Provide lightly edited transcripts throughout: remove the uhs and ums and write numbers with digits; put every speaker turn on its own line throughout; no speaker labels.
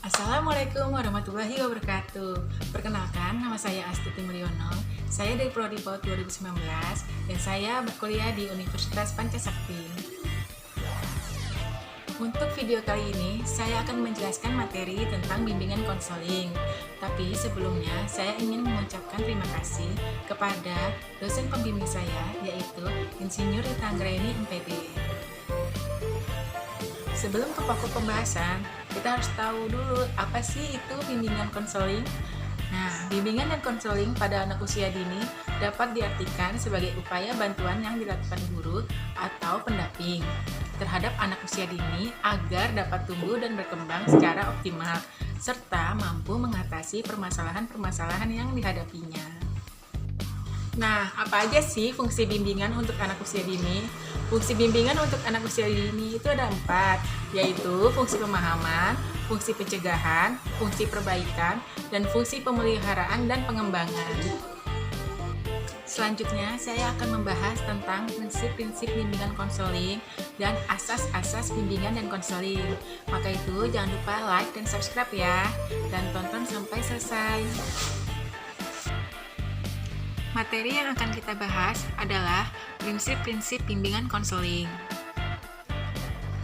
Assalamualaikum warahmatullahi wabarakatuh. Perkenalkan, nama saya Astuti Mulyono. Saya dari Prodi PAUD 2019 dan saya berkuliah di Universitas Pancasakti. Untuk video kali ini, saya akan menjelaskan materi tentang bimbingan konseling. Tapi sebelumnya, saya ingin mengucapkan terima kasih kepada dosen pembimbing saya, yaitu Insinyur Rita Anggraini, MPD. Sebelum ke pokok pembahasan, kita harus tahu dulu apa sih itu bimbingan konseling. Nah, bimbingan dan konseling pada anak usia dini dapat diartikan sebagai upaya bantuan yang dilakukan guru atau pendamping terhadap anak usia dini agar dapat tumbuh dan berkembang secara optimal, serta mampu mengatasi permasalahan-permasalahan yang dihadapinya. Nah, apa aja sih fungsi bimbingan untuk anak usia dini? Fungsi bimbingan untuk anak usia dini itu ada 4, yaitu fungsi pemahaman, fungsi pencegahan, fungsi perbaikan, dan fungsi pemeliharaan dan pengembangan. Selanjutnya, saya akan membahas tentang prinsip-prinsip bimbingan konseling dan asas-asas bimbingan dan konseling. Maka itu, jangan lupa like dan subscribe ya, dan tonton sampai selesai. Materi yang akan kita bahas adalah prinsip-prinsip bimbingan konseling.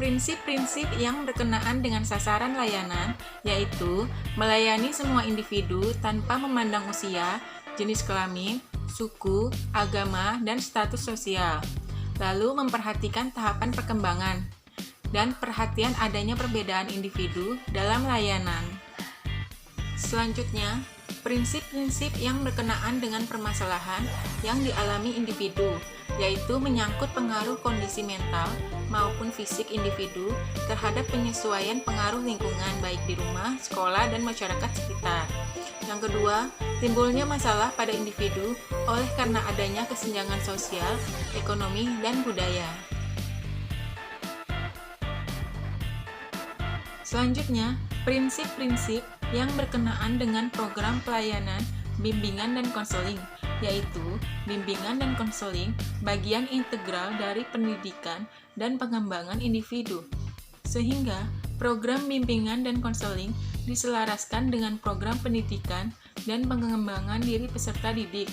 Prinsip-prinsip yang berkenaan dengan sasaran layanan, yaitu melayani semua individu tanpa memandang usia, jenis kelamin, suku, agama, dan status sosial. Lalu memperhatikan tahapan perkembangan dan perhatian adanya perbedaan individu dalam layanan. Selanjutnya, prinsip-prinsip yang berkenaan dengan permasalahan yang dialami individu, yaitu menyangkut pengaruh kondisi mental maupun fisik individu terhadap penyesuaian pengaruh lingkungan baik di rumah, sekolah, dan masyarakat sekitar. Yang kedua, timbulnya masalah pada individu oleh karena adanya kesenjangan sosial, ekonomi, dan budaya. Selanjutnya, prinsip-prinsip yang berkenaan dengan program pelayanan, bimbingan dan konseling, yaitu bimbingan dan konseling bagian integral dari pendidikan dan pengembangan individu, sehingga program bimbingan dan konseling diselaraskan dengan program pendidikan dan pengembangan diri peserta didik.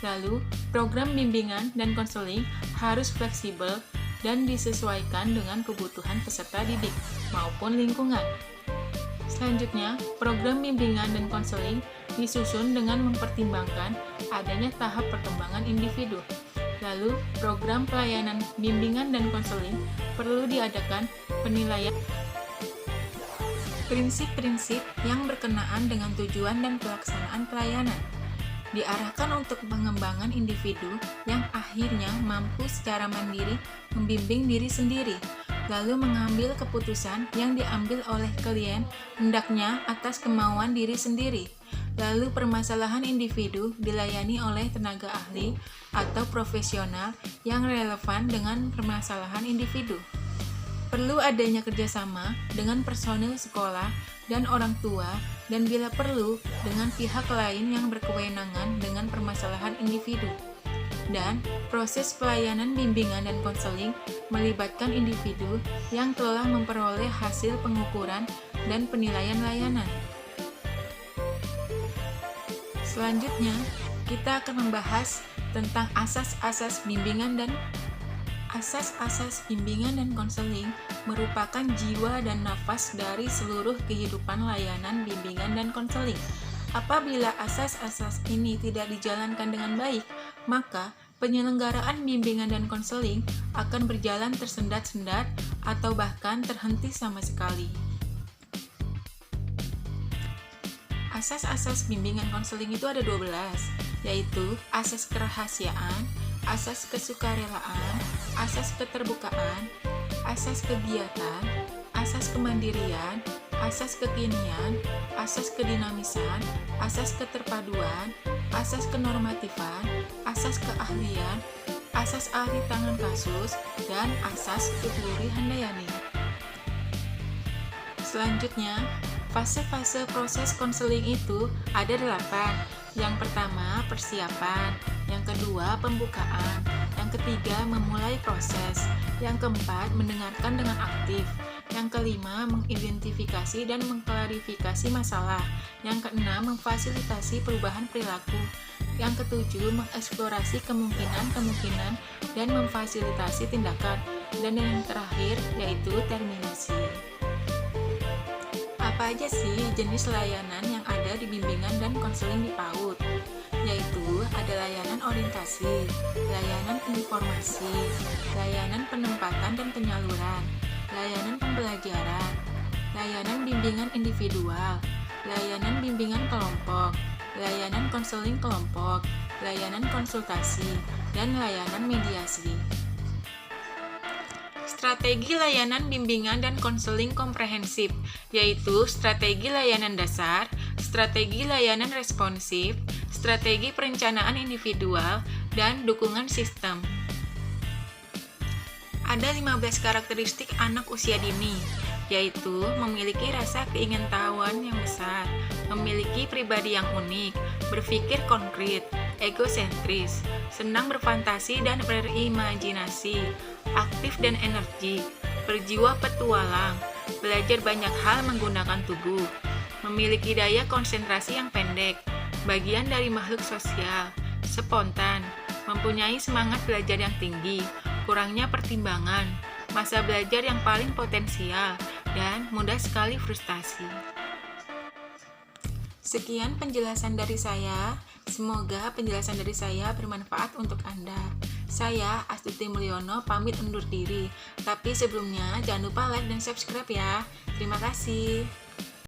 Lalu, program bimbingan dan konseling harus fleksibel dan disesuaikan dengan kebutuhan peserta didik maupun lingkungan. Selanjutnya, program bimbingan dan konseling disusun dengan mempertimbangkan adanya tahap perkembangan individu. Lalu, program pelayanan bimbingan dan konseling perlu diadakan penilaian prinsip-prinsip yang berkenaan dengan tujuan dan pelaksanaan pelayanan. Diarahkan untuk pengembangan individu yang akhirnya mampu secara mandiri membimbing diri sendiri, lalu mengambil keputusan yang diambil oleh klien hendaknya atas kemauan diri sendiri. Lalu permasalahan individu dilayani oleh tenaga ahli atau profesional yang relevan dengan permasalahan individu. Perlu adanya kerjasama dengan personil sekolah dan orang tua, dan bila perlu dengan pihak lain yang berkewenangan dengan permasalahan individu. Dan proses pelayanan bimbingan dan konseling melibatkan individu yang telah memperoleh hasil pengukuran dan penilaian layanan. Selanjutnya, kita akan membahas tentang asas-asas bimbingan dan konseling merupakan jiwa dan nafas dari seluruh kehidupan layanan bimbingan dan konseling. Apabila asas-asas ini tidak dijalankan dengan baik, maka penyelenggaraan bimbingan dan konseling akan berjalan tersendat-sendat atau bahkan terhenti sama sekali. Asas-asas bimbingan konseling itu ada 12, yaitu asas kerahasiaan, asas kesukarelaan, asas keterbukaan, asas kegiatan, asas kemandirian, asas kekinian, asas kedinamisan, asas keterpaduan, asas kenormatifan, asas keahlian, asas ahli tangan kasus, dan asas Tutwuri Handayani. Selanjutnya, fase-fase proses konseling itu ada 8. Yang pertama, persiapan. Yang kedua, pembukaan. Yang Yang ketiga, memulai proses. Yang keempat, mendengarkan dengan aktif. Yang kelima, mengidentifikasi dan mengklarifikasi masalah. Yang keenam, memfasilitasi perubahan perilaku. Yang ketujuh, mengeksplorasi kemungkinan-kemungkinan dan memfasilitasi tindakan. Dan yang terakhir, yaitu terminasi. Apa aja sih jenis layanan yang ada di bimbingan dan konseling di PAUD? Yaitu ada layanan orientasi, layanan informasi, layanan penempatan dan penyaluran, layanan pembelajaran, layanan bimbingan individual, layanan bimbingan kelompok, layanan konseling kelompok, layanan konsultasi, dan layanan mediasi. Strategi layanan bimbingan dan konseling komprehensif, yaitu strategi layanan dasar, strategi layanan responsif, strategi perencanaan individual, dan dukungan sistem. Ada 15 karakteristik anak usia dini, yaitu memiliki rasa keingintahuan yang besar, memiliki pribadi yang unik, berpikir konkret, egosentris, senang berfantasi dan berimajinasi, aktif dan energi, berjiwa petualang, belajar banyak hal menggunakan tubuh, memiliki daya konsentrasi yang pendek, bagian dari makhluk sosial, spontan, mempunyai semangat belajar yang tinggi, kurangnya pertimbangan, masa belajar yang paling potensial, dan mudah sekali frustasi. Sekian penjelasan dari saya. Semoga penjelasan dari saya bermanfaat untuk Anda. Saya, Astuti Mulyono, pamit undur diri. Tapi sebelumnya, jangan lupa like dan subscribe ya. Terima kasih.